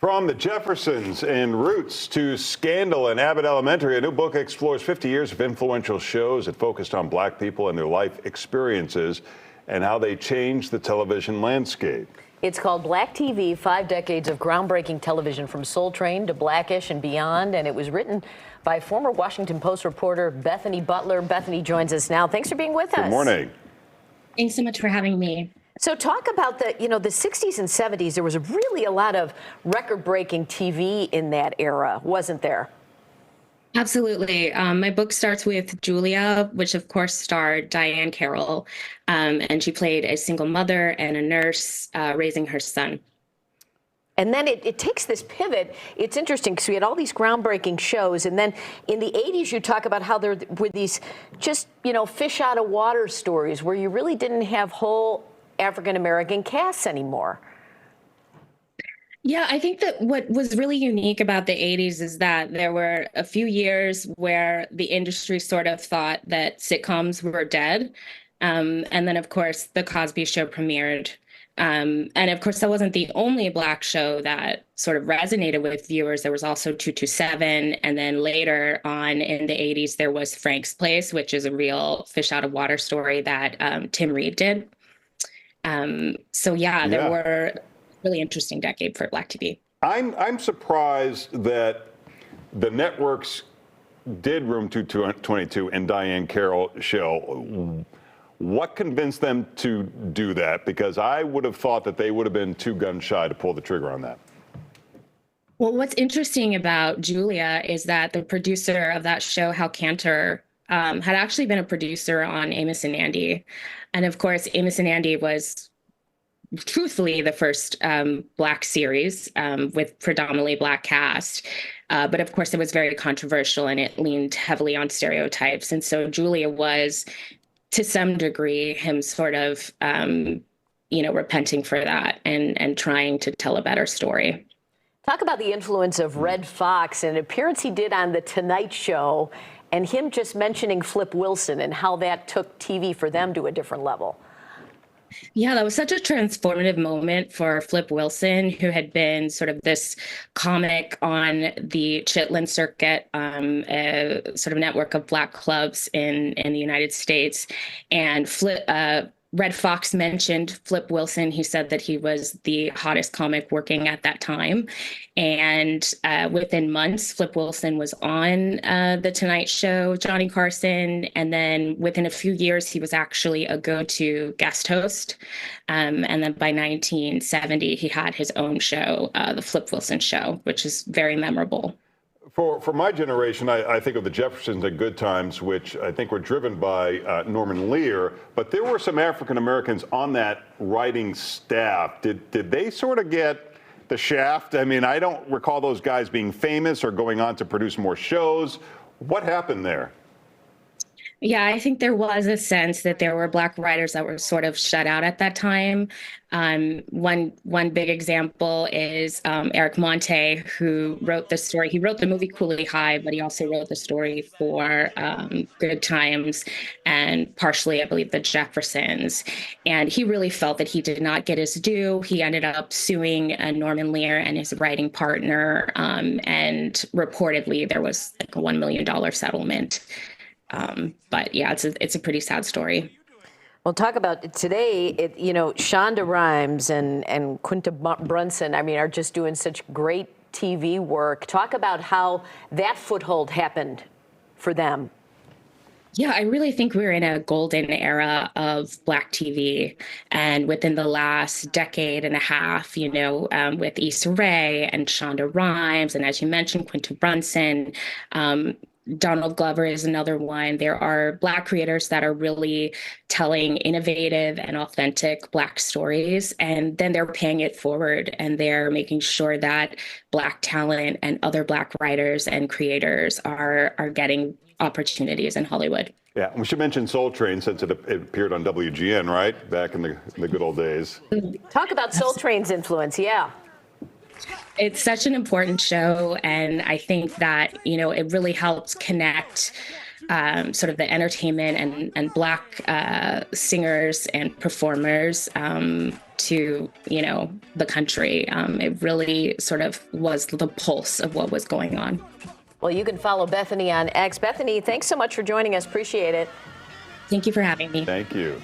From the Jeffersons and Roots to Scandal and Abbott Elementary, a new book explores 50 years of influential shows that focused on black people and their life experiences and how they changed the television landscape. It's called Black TV, 5 decades of groundbreaking television from Soul Train to Blackish and beyond. And it was written by former Washington Post reporter Bethany Butler. Bethany joins us now. Thanks for being with us. Good morning. Thanks so much for having me. So talk about the 60s and 70s. There was really a lot of record-breaking TV in that era, wasn't there? Absolutely. My book starts with Julia, which of course starred Diahann Carroll, and she played a single mother and a nurse raising her son. And then it takes this pivot. It's interesting because we had all these groundbreaking shows. And then in the 80s, you talk about how there were these just, fish out of water stories where you really didn't have whole African-American casts anymore. Yeah, I think that what was really unique about the 80s is that there were a few years where the industry sort of thought that sitcoms were dead. And then, of course, The Cosby Show premiered. And of course, that wasn't the only Black show that sort of resonated with viewers. There was also 227. And then later on in the 80s, there was Frank's Place, which is a real fish out of water story that Tim Reed did. There were a really interesting decade for Black TV. I'm surprised that the networks did Room 222 and Diahann Carroll show. What convinced them to do that? Because I would have thought that they would have been too gun shy to pull the trigger on that. Well, what's interesting about Julia is that the producer of that show, Hal Cantor, had actually been a producer on Amos and Andy. And of course, Amos and Andy was truthfully the first Black series with predominantly Black cast. But of course, it was very controversial and it leaned heavily on stereotypes. And so Julia was, to some degree, him sort of, repenting for that and trying to tell a better story. Talk about the influence of Redd Foxx and an appearance he did on The Tonight Show and him just mentioning Flip Wilson and how that took TV for them to a different level. Yeah, that was such a transformative moment for Flip Wilson, who had been sort of this comic on the Chitlin circuit, a sort of network of Black clubs in the United States. And Redd Foxx mentioned Flip Wilson. He said that he was the hottest comic working at that time. And within months, Flip Wilson was on The Tonight Show, Johnny Carson. And then within a few years, he was actually a go-to guest host. And then by 1970, he had his own show, The Flip Wilson Show, which is very memorable. For my generation, I think of the Jeffersons and Good Times, which I think were driven by Norman Lear, but there were some African Americans on that writing staff. Did they sort of get the shaft? I mean, I don't recall those guys being famous or going on to produce more shows. What happened there? Yeah, I think there was a sense that there were Black writers that were sort of shut out at that time. One big example is Eric Monte, who wrote the story. He wrote the movie Cooley High, but he also wrote the story for Good Times and partially, I believe, The Jeffersons. And he really felt that he did not get his due. He ended up suing Norman Lear and his writing partner. And reportedly, there was like a $1 million settlement. But yeah, it's a pretty sad story. Well, talk about today, Shonda Rhimes and Quinta Brunson, are just doing such great TV work. Talk about how that foothold happened for them. Yeah, I really think we're in a golden era of Black TV. And within the last decade and a half, with Issa Rae and Shonda Rhimes, and as you mentioned, Quinta Brunson, Donald Glover is another one. There are Black creators that are really telling innovative and authentic Black stories, and then they're paying it forward and they're making sure that Black talent and other Black writers and creators are getting opportunities in Hollywood. Yeah, we should mention Soul Train since it appeared on WGN, right? Back in the good old days. Talk about Soul Train's influence, yeah. It's such an important show, and I think that, it really helps connect sort of the entertainment and Black singers and performers to, the country. It really sort of was the pulse of what was going on. Well, you can follow Bethany on X. Bethany, thanks so much for joining us. Appreciate it. Thank you for having me. Thank you.